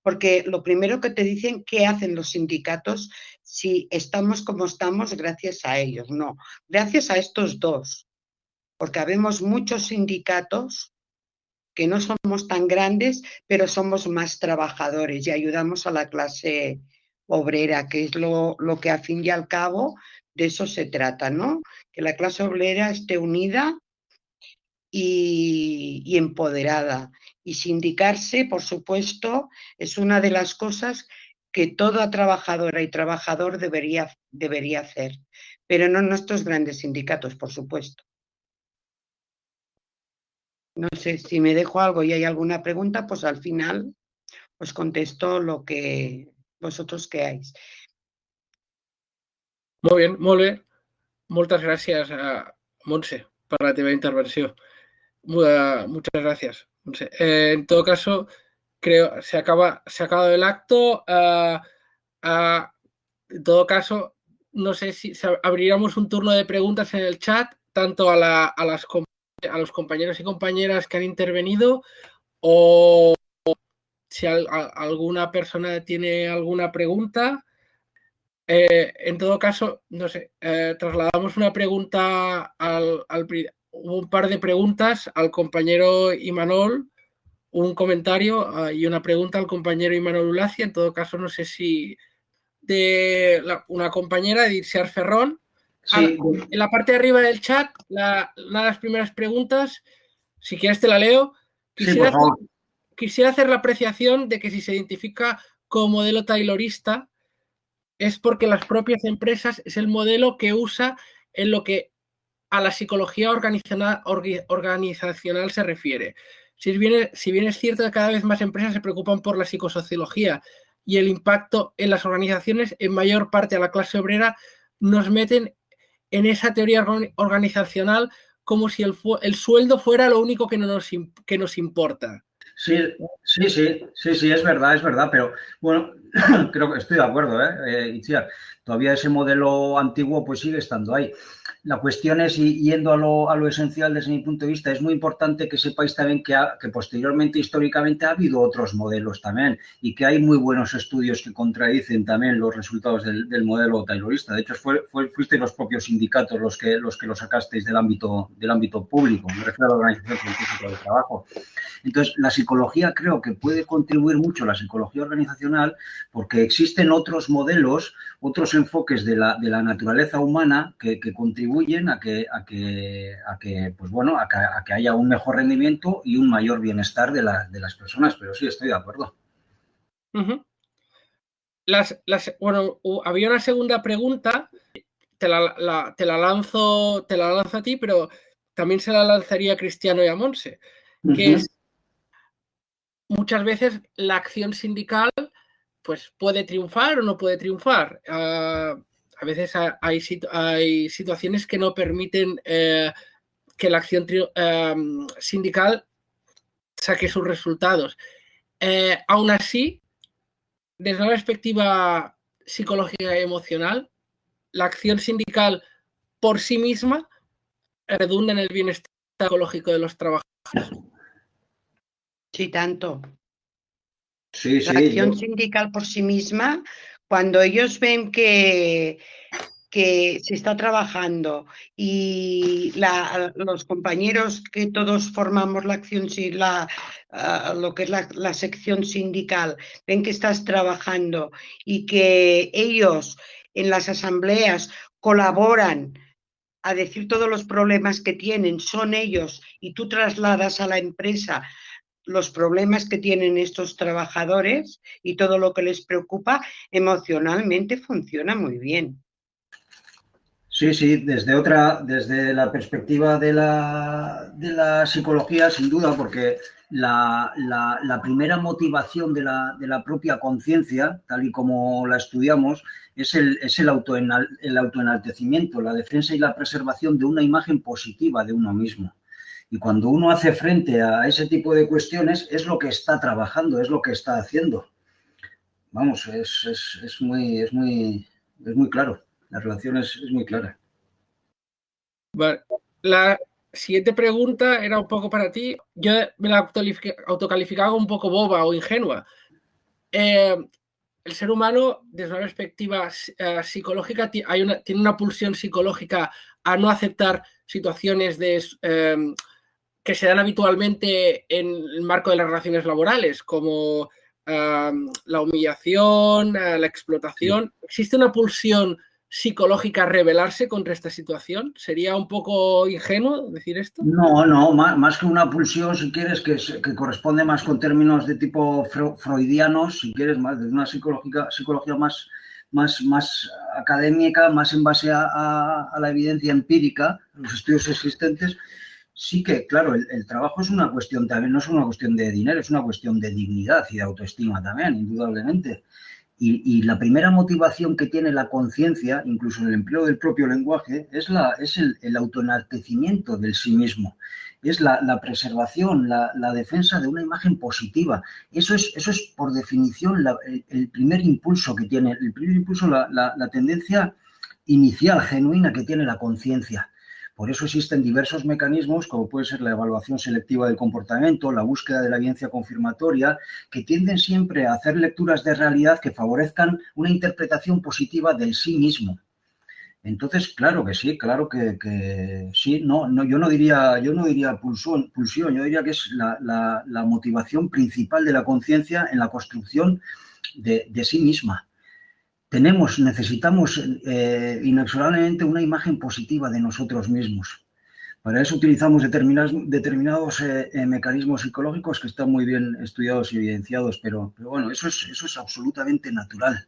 Porque lo primero que te dicen, ¿qué hacen los sindicatos si estamos como estamos gracias a ellos? No, gracias a estos dos. Porque habemos muchos sindicatos que no somos tan grandes, pero somos más trabajadores y ayudamos a la clase obrera, que es lo que al fin y al cabo de eso se trata, ¿no? Que la clase obrera esté unida y empoderada. Y sindicarse, por supuesto, es una de las cosas que toda trabajadora y trabajador debería hacer, pero no en nuestros grandes sindicatos, por supuesto. No sé si me dejo algo y hay alguna pregunta, pues al final os contesto lo que vosotros queráis. Molt bé, molt bé. Moltes gràcies, Montse, per la teva intervenció. Muchas gracias, Montse. En todo caso, creo se ha acabado el acto. En todo caso, no sé si abriríamos un turno de preguntas en el chat, tanto a los compañeros y compañeras que han intervenido, o si alguna persona tiene alguna pregunta. En todo caso, no sé, trasladamos una pregunta hubo un par de preguntas al compañero Imanol, un comentario y una pregunta al compañero Imanol Ulacia. En todo caso, no sé si una compañera, Editziar Ferrón. Sí. En la parte de arriba del chat, una de las primeras preguntas, si quieres te la leo. Quisiera hacer la apreciación de que si se identifica como modelo taylorista es porque las propias empresas es el modelo que usa en lo que a la psicología organizacional se refiere. Si bien es cierto que cada vez más empresas se preocupan por la psicosociología y el impacto en las organizaciones, en mayor parte a la clase obrera nos meten en esa teoría organizacional como si el sueldo fuera lo único que nos importa. Sí, es verdad, pero bueno, creo que estoy de acuerdo, Itziar. Todavía ese modelo antiguo pues sigue estando ahí. La cuestión es, y yendo a lo esencial desde mi punto de vista, es muy importante que sepáis también que posteriormente, históricamente, ha habido otros modelos también y que hay muy buenos estudios que contradicen también los resultados del modelo taylorista. De hecho, fuisteis los propios sindicatos los que lo sacasteis del ámbito público, me refiero a la Organización Científica del Trabajo. Entonces, la psicología creo que puede contribuir mucho a la psicología organizacional porque existen otros modelos, otros enfoques de la naturaleza humana que contribuyen a que haya un mejor rendimiento y un mayor bienestar de las personas. Pero sí, estoy de acuerdo. Uh-huh. Había una segunda pregunta, te la lanzo a ti, pero también se la lanzaría a Cristiano y a Monse, que es muchas veces la acción sindical pues puede triunfar o no puede triunfar. A veces hay situaciones que no permiten que la acción sindical saque sus resultados. Aún así, desde una perspectiva psicológica y emocional, la acción sindical por sí misma redunda en el bienestar psicológico de los trabajadores. Sí, tanto. Sí, la acción sindical por sí misma, cuando ellos ven que se está trabajando y los compañeros que todos formamos la acción, lo que es la sección sindical, ven que estás trabajando y que ellos en las asambleas colaboran a decir todos los problemas que tienen, son ellos, y tú trasladas a la empresa los problemas que tienen estos trabajadores y todo lo que les preocupa, emocionalmente funciona muy bien. Sí, desde la perspectiva de la psicología, sin duda, porque la primera motivación de la propia conciencia, tal y como la estudiamos, es el autoenaltecimiento, la defensa y la preservación de una imagen positiva de uno mismo. Y cuando uno hace frente a ese tipo de cuestiones, es lo que está trabajando, es lo que está haciendo. Vamos, es muy claro. La relación es muy clara. Vale. La siguiente pregunta era un poco para ti. Yo me la autocalificaba un poco boba o ingenua. El ser humano, desde una perspectiva psicológica, tiene una pulsión psicológica a no aceptar situaciones que se dan habitualmente en el marco de las relaciones laborales, como la humillación, la explotación. Sí. ¿Existe una pulsión psicológica a rebelarse contra esta situación? ¿Sería un poco ingenuo decir esto? No, más que una pulsión, si quieres, que corresponde más con términos de tipo freudianos, si quieres, más de una psicología más académica, más en base a la evidencia empírica, los estudios existentes. Sí que, claro, el trabajo es una cuestión también, no es una cuestión de dinero, es una cuestión de dignidad y de autoestima también, indudablemente. Y la primera motivación que tiene la conciencia, incluso en el empleo del propio lenguaje, es el autoenaltecimiento del sí mismo. Es la preservación, la defensa de una imagen positiva. Eso es por definición, el primer impulso que tiene, la tendencia inicial, genuina que tiene la conciencia. Por eso existen diversos mecanismos, como puede ser la evaluación selectiva del comportamiento, la búsqueda de la evidencia confirmatoria, que tienden siempre a hacer lecturas de realidad que favorezcan una interpretación positiva del sí mismo. Entonces, claro que sí, sí. Yo no diría pulsión, yo diría que es la motivación principal de la conciencia en la construcción de sí misma. Necesitamos inexorablemente una imagen positiva de nosotros mismos. Para eso utilizamos determinados mecanismos psicológicos que están muy bien estudiados y evidenciados, pero bueno, eso es absolutamente natural.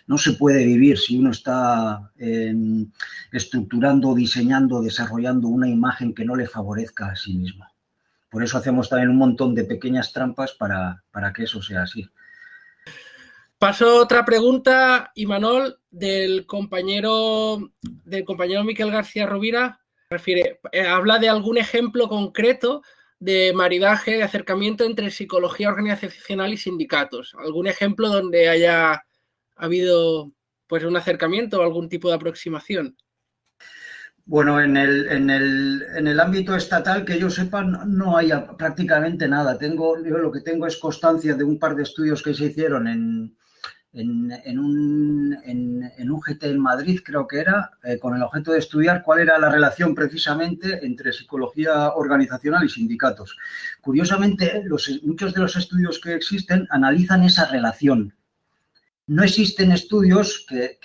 No se puede vivir si uno está estructurando, diseñando, desarrollando una imagen que no le favorezca a sí mismo. Por eso hacemos también un montón de pequeñas trampas para que eso sea así. Paso otra pregunta, Imanol, del compañero Miquel García Rovira. Habla de algún ejemplo concreto de maridaje, de acercamiento entre psicología organizacional y sindicatos. ¿Algún ejemplo donde haya habido pues un acercamiento o algún tipo de aproximación? Bueno, en el ámbito estatal, que yo sepa, no hay prácticamente nada. Yo lo que tengo es constancia de un par de estudios que se hicieron en UGT en Madrid, creo que era, con el objeto de estudiar cuál era la relación precisamente entre psicología organizacional y sindicatos. Curiosamente, muchos de los estudios que existen analizan esa relación. No existen estudios que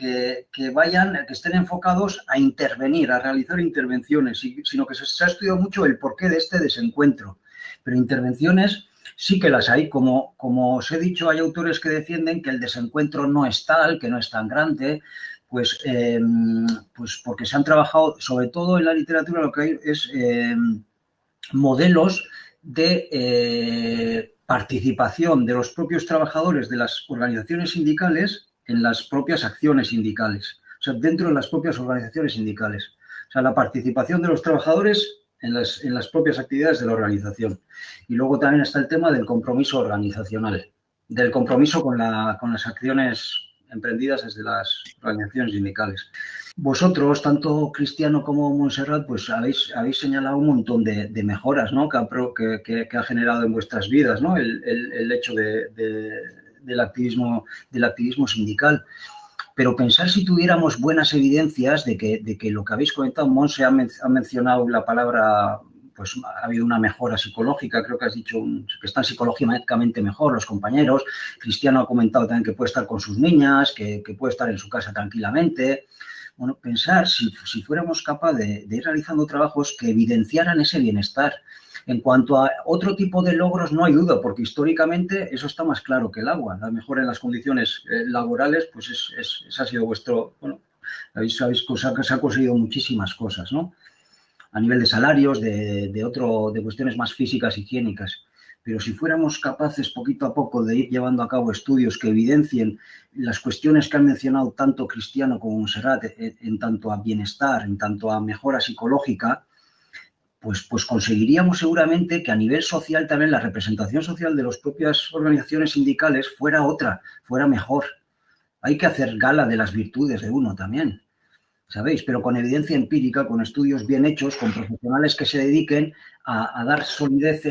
estén enfocados a intervenir, a realizar intervenciones, sino que se ha estudiado mucho el porqué de este desencuentro. Pero intervenciones sí que las hay. Como os he dicho, hay autores que defienden que el desencuentro no es tal, que no es tan grande, pues porque se han trabajado, sobre todo en la literatura, lo que hay es modelos de participación de los propios trabajadores de las organizaciones sindicales en las propias acciones sindicales, o sea, dentro de las propias organizaciones sindicales. O sea, la participación de los trabajadores en las propias actividades de la organización. Y luego también está el tema del compromiso organizacional, del compromiso con las acciones emprendidas desde las organizaciones sindicales. Vosotros, tanto Cristiano como Montserrat, pues habéis señalado un montón de mejoras, ¿no?, que ha generado en vuestras vidas, ¿no?, el hecho del activismo sindical. Pero pensar si tuviéramos buenas evidencias de que lo que habéis comentado, Monse ha mencionado la palabra, pues ha habido una mejora psicológica, creo que has dicho que están psicológicamente mejor los compañeros. Cristiano ha comentado también que puede estar con sus niñas, que puede estar en su casa tranquilamente. Bueno, pensar si fuéramos capaces de ir realizando trabajos que evidenciaran ese bienestar. En cuanto a otro tipo de logros, no hay duda, porque históricamente eso está más claro que el agua. La mejora en las condiciones laborales, pues ese ha sido vuestro... Bueno, se ha conseguido muchísimas cosas, ¿no? A nivel de salarios, de cuestiones más físicas, higiénicas. Pero si fuéramos capaces poquito a poco de ir llevando a cabo estudios que evidencien las cuestiones que han mencionado tanto Cristiano como Montserrat en tanto a bienestar, en tanto a mejora psicológica, pues conseguiríamos seguramente que a nivel social también la representación social de las propias organizaciones sindicales fuera otra, fuera mejor. Hay que hacer gala de las virtudes de uno también, ¿sabéis? Pero con evidencia empírica, con estudios bien hechos, con profesionales que se dediquen a dar solidez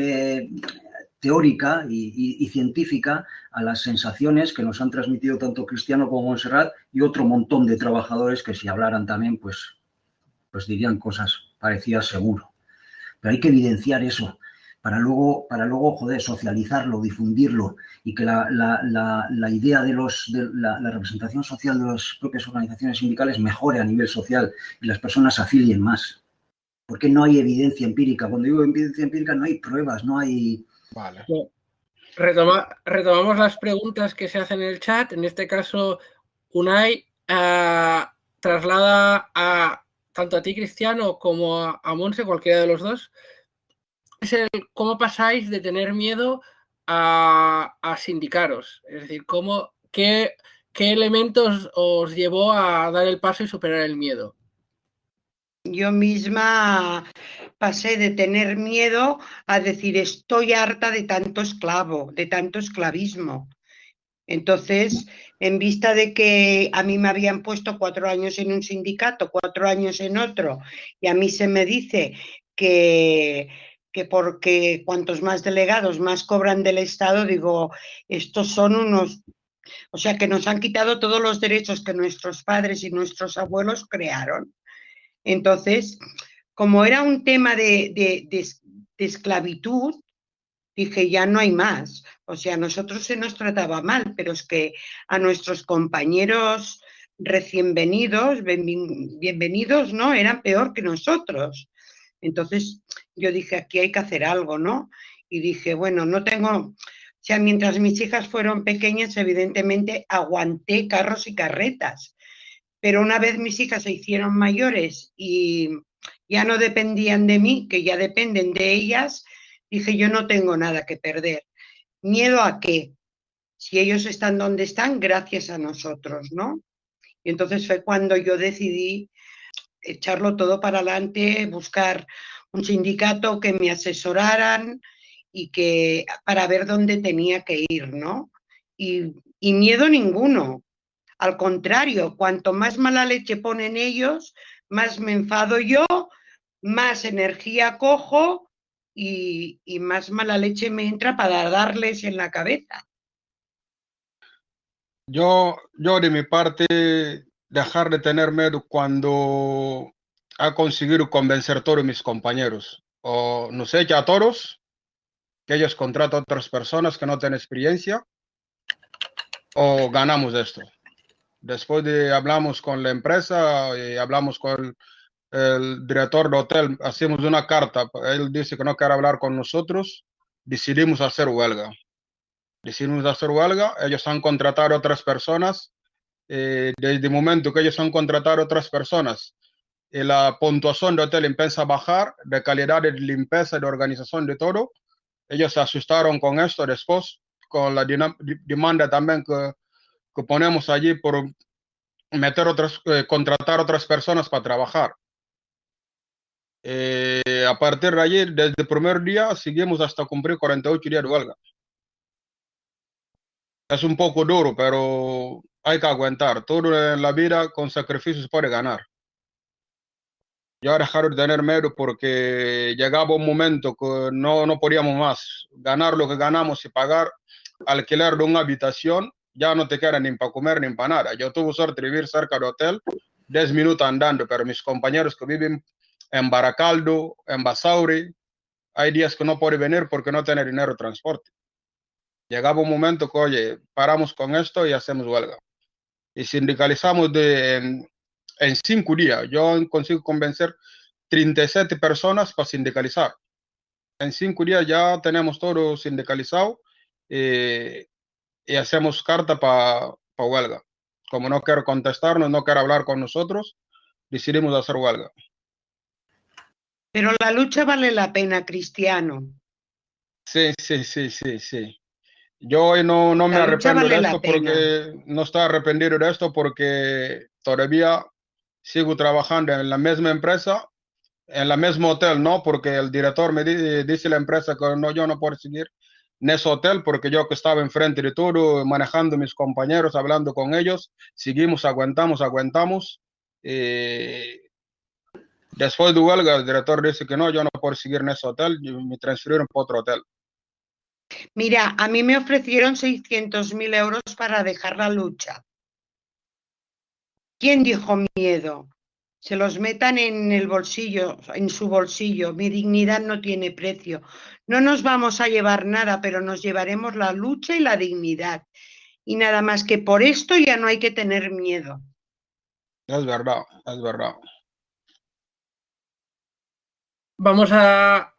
teórica y científica a las sensaciones que nos han transmitido tanto Cristiano como Montserrat y otro montón de trabajadores que si hablaran también, pues dirían cosas parecidas seguro. Pero hay que evidenciar eso para luego joder, socializarlo, difundirlo y que la idea de la representación social de las propias organizaciones sindicales mejore a nivel social y las personas se afilien más. Porque no hay evidencia empírica. Cuando digo evidencia empírica no hay pruebas, no hay... Vale. Retomamos las preguntas que se hacen en el chat. En este caso, Unai traslada tanto a ti, Cristiano, como a Monse, cualquiera de los dos, es cómo pasáis de tener miedo a sindicaros. Es decir, qué elementos os llevó a dar el paso y superar el miedo. Yo misma pasé de tener miedo a decir estoy harta de tanto esclavo, de tanto esclavismo. Entonces, en vista de que a mí me habían puesto 4 años en un sindicato, 4 años en otro, y a mí se me dice que porque cuantos más delegados más cobran del Estado, digo, estos son unos... O sea, que nos han quitado todos los derechos que nuestros padres y nuestros abuelos crearon. Entonces, como era un tema de esclavitud, dije, ya no hay más. O sea, a nosotros se nos trataba mal, pero es que a nuestros compañeros recién venidos, bienvenidos, ¿no? Eran peor que nosotros. Entonces, yo dije, aquí hay que hacer algo, ¿no? Y dije, bueno, no tengo... O sea, mientras mis hijas fueron pequeñas, evidentemente aguanté carros y carretas. Pero una vez mis hijas se hicieron mayores y ya no dependían de mí, que ya dependen de ellas, Dije, yo no tengo nada que perder. ¿Miedo a qué? Si ellos están donde están, gracias a nosotros, ¿no? Y entonces fue cuando yo decidí echarlo todo para adelante, buscar un sindicato que me asesoraran y que para ver dónde tenía que ir, ¿no? Y miedo ninguno. Al contrario, cuanto más mala leche ponen ellos, más me enfado yo, más energía cojo y más mala leche me entra para darles en la cabeza. Yo de mi parte, dejar de tener miedo cuando ha conseguido convencer a todos mis compañeros. O nos echa a todos, que ellos contratan a otras personas que no tienen experiencia, o ganamos esto. Después de hablamos con la empresa y hablamos con el director del hotel, hacemos una carta, él dice que no quiere hablar con nosotros, decidimos hacer huelga. Ellos han contratado a otras personas, desde el momento que ellos han contratado a otras personas, la puntuación del hotel empieza a bajar, de calidad de limpieza, de organización, de todo. Ellos se asustaron con esto, después con la demanda también que ponemos allí por contratar otras personas para trabajar. A partir de allí, desde el primer día, seguimos hasta cumplir 48 días de huelga. Es un poco duro, pero hay que aguantar. Todo en la vida con sacrificios se puede ganar. Yo he dejado de tener miedo porque llegaba un momento que no podíamos más. Ganar lo que ganamos y pagar alquiler de una habitación, ya no te queda ni para comer ni para nada. Yo tuve suerte de vivir cerca del hotel, 10 minutos andando, pero mis compañeros que viven en Baracaldo, en Basauri, hay días que no pueden venir porque no tienen dinero de transporte. Llegaba un momento que, oye, paramos con esto y hacemos huelga. Y sindicalizamos en 5 días. Yo consigo convencer 37 personas para sindicalizar. En 5 días ya tenemos todo sindicalizado y hacemos carta para huelga. Como no quiere contestarnos, no quiere hablar con nosotros, decidimos hacer huelga. Pero la lucha vale la pena, Cristiano. Sí. Yo hoy no me arrepiento de esto porque no estoy arrepentido de esto porque todavía sigo trabajando en la misma empresa, en el mismo hotel, ¿no? Porque el director me dice la empresa que no, yo no puedo seguir en ese hotel porque yo que estaba enfrente de todo, manejando a mis compañeros, hablando con ellos, seguimos, aguantamos. Después de huelga, el director dice que no, yo no puedo seguir en ese hotel y me transfirieron para otro hotel. Mira, a mí me ofrecieron 600.000 euros para dejar la lucha. ¿Quién dijo miedo? Se los metan en el bolsillo, en su bolsillo. Mi dignidad no tiene precio. No nos vamos a llevar nada, pero nos llevaremos la lucha y la dignidad. Y nada más que por esto ya no hay que tener miedo. Es verdad. Vamos a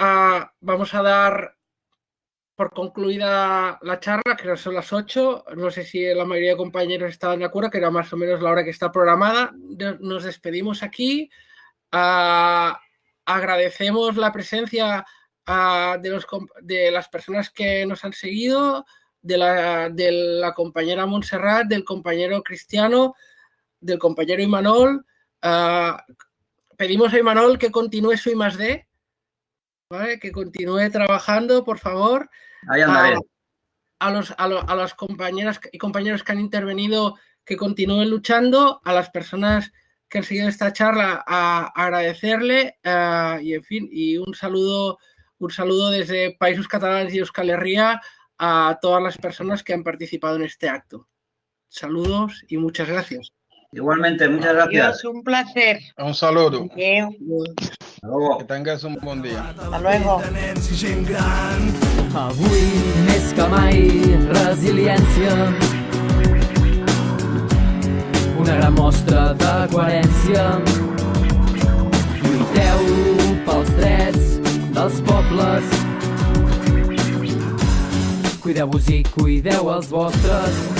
dar por concluida la charla, que son las 8. No sé si la mayoría de compañeros estaban de acuerdo, que era más o menos la hora que está programada. Nos despedimos aquí. Agradecemos la presencia de las personas que nos han seguido, de la compañera Montserrat, del compañero Cristiano, del compañero Imanol. Pedimos a Imanol que continúe su I+D, ¿vale? Que continúe trabajando, por favor. Ahí andaré. A las compañeras y compañeros que han intervenido, que continúen luchando. A las personas que han seguido esta charla, a agradecerle y en fin, y un saludo desde Països Catalans y Euskal Herria a todas las personas que han participado en este acto. Saludos y muchas gracias. Igualmente, muchas gracias. Adiós, un placer. Un saludo. Adeu. Hasta luego. Que tengas un bon dia. Hasta luego. Avui més que mai resiliència, una gran mostra de coherència. Lluiteu pels drets dels pobles, cuideu-vos i cuideu els vostres.